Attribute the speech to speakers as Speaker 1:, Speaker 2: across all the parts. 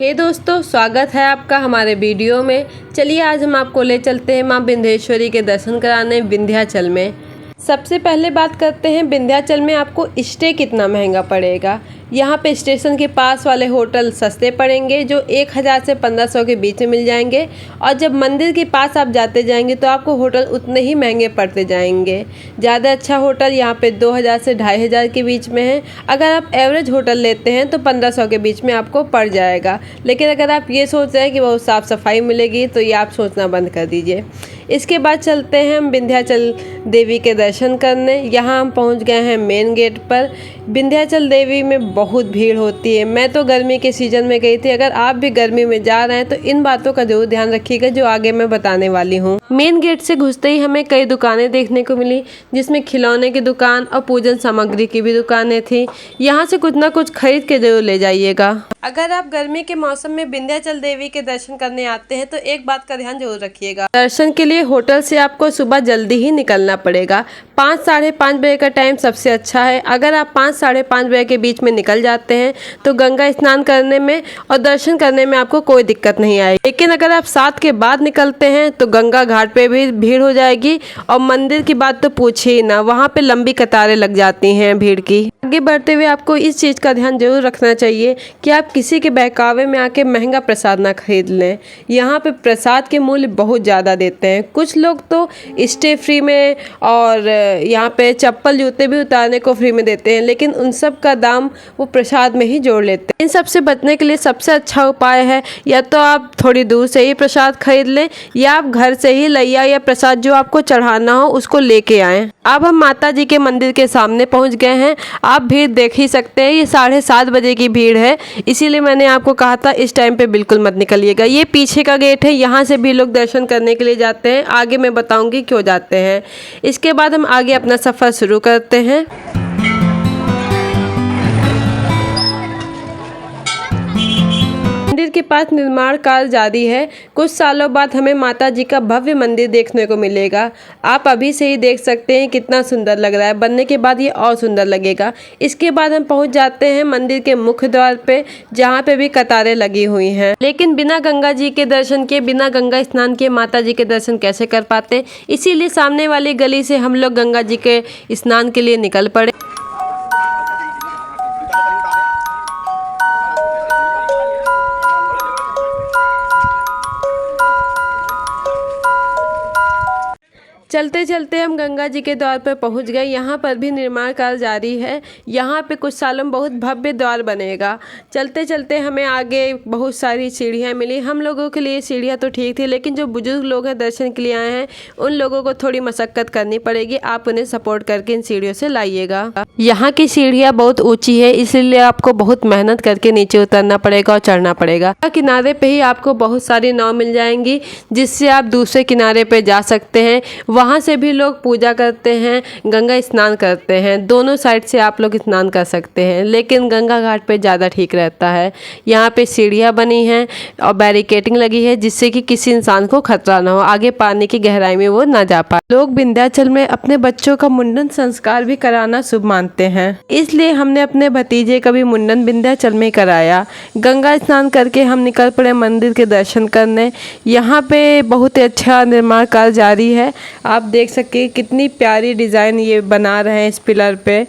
Speaker 1: दोस्तों, स्वागत है आपका हमारे वीडियो में। चलिए आज हम आपको ले चलते हैं माँ विंध्येश्वरी के दर्शन कराने विंध्याचल में। सबसे पहले बात करते हैं विंध्याचल में आपको स्टे कितना महंगा पड़ेगा। यहाँ पे स्टेशन के पास वाले होटल सस्ते पड़ेंगे जो 1000 से 1500 के बीच में मिल जाएंगे, और जब मंदिर के पास आप जाते जाएंगे तो आपको होटल उतने ही महंगे पड़ते जाएंगे। ज़्यादा अच्छा होटल यहाँ पे 2000 से 2500 के बीच में है। अगर आप एवरेज होटल लेते हैं तो 1500 के बीच में आपको पड़ जाएगा। लेकिन अगर आप ये सोच रहे हैं कि बहुत साफ़ सफाई मिलेगी तो ये आप सोचना बंद कर दीजिए। इसके बाद चलते हैं हम विंध्याचल देवी के दर्शन करने। यहाँ हम पहुँच गए हैं मेन गेट पर। विंध्याचल देवी में बहुत भीड़ होती है। मैं तो गर्मी के सीज़न में गई थी। अगर आप भी गर्मी में जा रहे हैं तो इन बातों का जरूर ध्यान रखिएगा जो आगे मैं बताने वाली हूँ। मेन गेट से घुसते ही हमें कई दुकानें देखने को मिली, जिसमें खिलौने की दुकान और पूजन सामग्री की भी दुकानें थी। यहाँ से कुछ ना कुछ खरीद के जरूर ले जाइएगा। अगर आप गर्मी के मौसम में विंध्याचल देवी के दर्शन करने आते हैं तो एक बात का ध्यान जरूर रखिएगा। दर्शन के लिए होटल से आपको सुबह जल्दी ही निकलना पड़ेगा। 5 साढ़े 5 बजे का टाइम सबसे अच्छा है। अगर आप 5 साढ़े 5 बजे के बीच में निकल जाते हैं तो गंगा स्नान करने में और दर्शन करने में आपको कोई दिक्कत नहीं आएगी। लेकिन अगर आप 7 के बाद निकलते हैं तो गंगा घाट पे भी भीड़ हो जाएगी, और मंदिर की बात तो पूछिए ना, वहाँ पे लंबी कतारें लग जाती हैं भीड़ की। आगे बढ़ते हुए आपको इस चीज़ का ध्यान जरूर रखना चाहिए कि आप किसी के बहकावे में आके महंगा प्रसाद ना खरीद लें। यहाँ पे प्रसाद के मूल्य बहुत ज़्यादा देते हैं। कुछ लोग तो स्टे फ्री में और यहाँ पे चप्पल जूते भी उतारने को फ्री में देते हैं, लेकिन उन सब का दाम वो प्रसाद में ही जोड़ लेते हैं। इन सब से बचने के लिए सबसे अच्छा उपाय है या तो आप थोड़ी दूर से ही प्रसाद खरीद लें, या आप घर से ही लैया या प्रसाद जो आपको चढ़ाना हो उसको लेके आएँ। अब हम माता जी के मंदिर के सामने पहुँच गए हैं। आप भीड़ देख ही सकते हैं, ये 7:30 बजे की भीड़ है, इसीलिए मैंने आपको कहा था इस टाइम पे बिल्कुल मत निकलिएगा। ये पीछे का गेट है, यहाँ से भी लोग दर्शन करने के लिए जाते हैं। आगे मैं बताऊंगी क्यों जाते हैं। इसके बाद हम आगे अपना सफ़र शुरू करते हैं। मंदिर के पास निर्माण कार्य जारी है। कुछ सालों बाद हमें माता जी का भव्य मंदिर देखने को मिलेगा। आप अभी से ही देख सकते हैं कितना सुंदर लग रहा है। बनने के बाद ये और सुंदर लगेगा। इसके बाद हम पहुंच जाते हैं मंदिर के मुख्य द्वार पे, जहां पे भी कतारें लगी हुई हैं। लेकिन बिना गंगा जी के दर्शन किए, बिना गंगा स्नान किए माता जी के दर्शन कैसे कर पाते, इसीलिए सामने वाली गली से हम लोग गंगा जी के स्नान के लिए निकल पड़े। चलते चलते हम गंगा जी के द्वार पर पहुंच गए। यहाँ पर भी निर्माण कार्य जारी है। यहाँ पे कुछ सालों में बहुत भव्य द्वार बनेगा। चलते चलते हमें आगे बहुत सारी सीढ़ियाँ मिली। हम लोगों के लिए सीढ़ियाँ तो ठीक थी, लेकिन जो बुजुर्ग लोग हैं दर्शन के लिए आए हैं उन लोगों को थोड़ी मशक्कत करनी पड़ेगी। आप उन्हें सपोर्ट करके इन सीढ़ियों से लाइएगा। यहाँ की सीढ़ियाँ बहुत ऊँची है, इसलिए आपको बहुत मेहनत करके नीचे उतरना पड़ेगा और चढ़ना पड़ेगा। किनारे पे ही आपको बहुत सारी नाव मिल जाएंगी, जिससे आप दूसरे किनारे पे जा सकते हैं। वहाँ से भी लोग पूजा करते हैं, गंगा स्नान करते हैं। दोनों साइड से आप लोग स्नान कर सकते हैं, लेकिन गंगा घाट पे ज़्यादा ठीक रहता है। यहाँ पे सीढ़ियाँ बनी हैं और बैरिकेडिंग लगी है, जिससे कि किसी इंसान को खतरा ना हो, आगे पानी की गहराई में वो ना जा पाए। लोग विंध्याचल में अपने बच्चों का मुंडन संस्कार भी कराना शुभ मानते हैं, इसलिए हमने अपने भतीजे का भी मुंडन विंध्याचल में कराया। गंगा स्नान करके हम निकल पड़े मंदिर के दर्शन करने। यहाँ पे बहुत अच्छा निर्माण कार्य जारी है। आप देख सके कितनी प्यारी डिज़ाइन ये बना रहे हैं इस पिलर पे।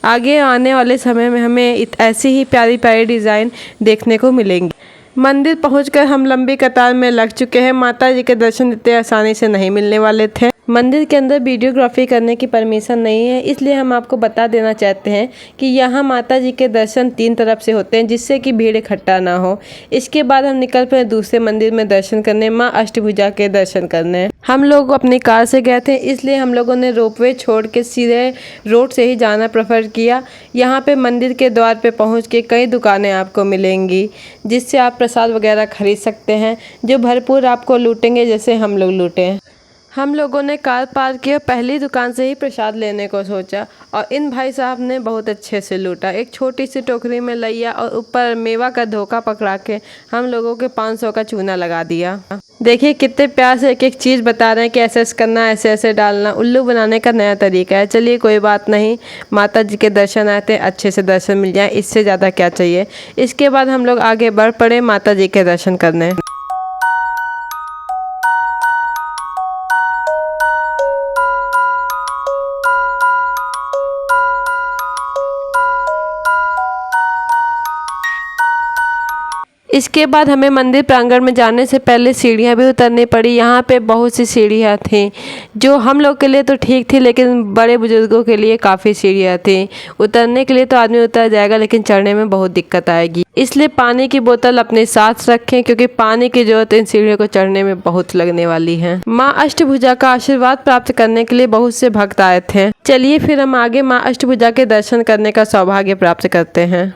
Speaker 1: आगे आने वाले समय में हमें ऐसी ही प्यारी प्यारी डिज़ाइन देखने को मिलेंगी। मंदिर पहुंचकर हम लंबी कतार में लग चुके हैं। माता जी के दर्शन इतने आसानी से नहीं मिलने वाले थे। मंदिर के अंदर वीडियोग्राफी करने की परमिशन नहीं है, इसलिए हम आपको बता देना चाहते हैं कि यहाँ माता जी के दर्शन 3 तरफ से होते हैं, जिससे कि भीड़ इकट्ठा ना हो। इसके बाद हम निकल पड़े दूसरे मंदिर में दर्शन करने, माँ अष्टभुजा के दर्शन करने। हम लोग अपनी कार से गए थे, इसलिए हम लोगों ने रोपवे छोड़ के सीधे रोड से ही जाना प्रेफर किया। यहाँ पे मंदिर के द्वार पे पहुँच के कई दुकानें आपको मिलेंगी, जिससे आप प्रसाद वगैरह खरीद सकते हैं, जो भरपूर आपको लूटेंगे जैसे हम लोग लूटे हैं। हम लोगों ने कार पार्क किया, पहली दुकान से ही प्रसाद लेने को सोचा और इन भाई साहब ने बहुत अच्छे से लूटा। एक छोटी सी टोकरी में लिया और ऊपर मेवा का धोखा पकड़ा के हम लोगों के 500 का चूना लगा दिया। देखिए कितने प्यार से एक एक चीज़ बता रहे हैं कि ऐसे ऐसे करना, ऐसे ऐसे डालना। उल्लू बनाने का नया तरीका है। चलिए कोई बात नहीं, माता जी के दर्शन आए थे, अच्छे से दर्शन मिल जाए, इससे ज़्यादा क्या चाहिए। इसके बाद हम लोग आगे बढ़ पड़े माता जी के दर्शन करने। इसके बाद हमें मंदिर प्रांगण में जाने से पहले सीढ़ियाँ भी उतरनी पड़ी। यहाँ पे बहुत सी सीढ़ियाँ थी जो हम लोग के लिए तो ठीक थी, लेकिन बड़े बुजुर्गों के लिए काफ़ी सीढ़ियाँ थी। उतरने के लिए तो आदमी उतर जाएगा, लेकिन चढ़ने में बहुत दिक्कत आएगी। इसलिए पानी की बोतल अपने साथ रखें, क्योंकि पानी की जरूरत इन सीढ़ियों को चढ़ने में बहुत लगने वाली है। माँ अष्टभुजा का आशीर्वाद प्राप्त करने के लिए बहुत से भक्त आए थे। चलिए फिर हम आगे माँ अष्टभुजा के दर्शन करने का सौभाग्य प्राप्त करते हैं।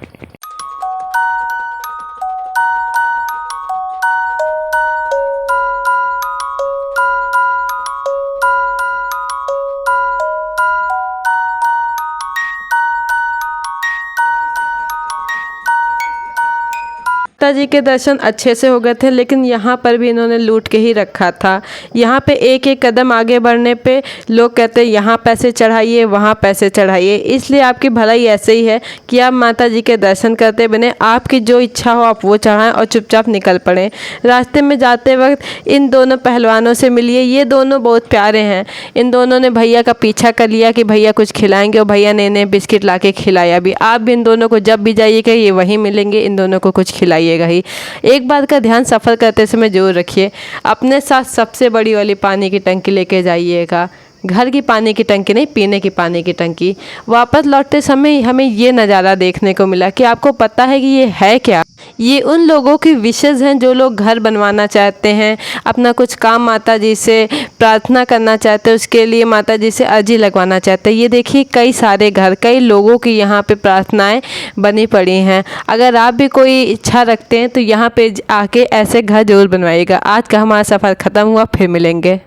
Speaker 1: माता जी के दर्शन अच्छे से हो गए थे, लेकिन यहाँ पर भी इन्होंने लूट के ही रखा था। यहाँ पे एक एक कदम आगे बढ़ने पे लोग कहते हैं यहाँ पैसे चढ़ाइए, वहाँ पैसे चढ़ाइए। इसलिए आपकी भलाई ऐसे ही है कि आप माता जी के दर्शन करते बने, आपकी जो इच्छा हो आप वो चढ़ाएं और चुपचाप निकल पड़ें। रास्ते में जाते वक्त इन दोनों पहलवानों से मिलिए। ये दोनों बहुत प्यारे हैं। इन दोनों ने भैया का पीछा कर लिया कि भैया कुछ खिलाएंगे, और भैया ने इन्हें बिस्किट ला के खिलाया भी। आप भी इन दोनों को जब भी जाइएगा ये वहीं मिलेंगे, इन दोनों को कुछ खिलाइए ही। एक बात का ध्यान सफ़र करते समय जरूर रखिए, अपने साथ सबसे बड़ी वाली पानी की टंकी लेके जाइएगा। घर की पानी की टंकी नहीं, पीने की पानी की टंकी। वापस लौटते समय हमें ये नज़ारा देखने को मिला कि आपको पता है कि ये है क्या? ये उन लोगों की विशेज़ हैं जो लोग घर बनवाना चाहते हैं, अपना कुछ काम माता जी से प्रार्थना करना चाहते हैं, उसके लिए माता जी से अर्जी लगवाना चाहते हैं। ये देखिए कई सारे घर, कई लोगों की यहाँ पे प्रार्थनाएं बनी पड़ी हैं। अगर आप भी कोई इच्छा रखते हैं तो यहाँ पे आके ऐसे घर जरूर बनवाइएगा। आज का हमारा सफ़र ख़त्म हुआ, फिर मिलेंगे।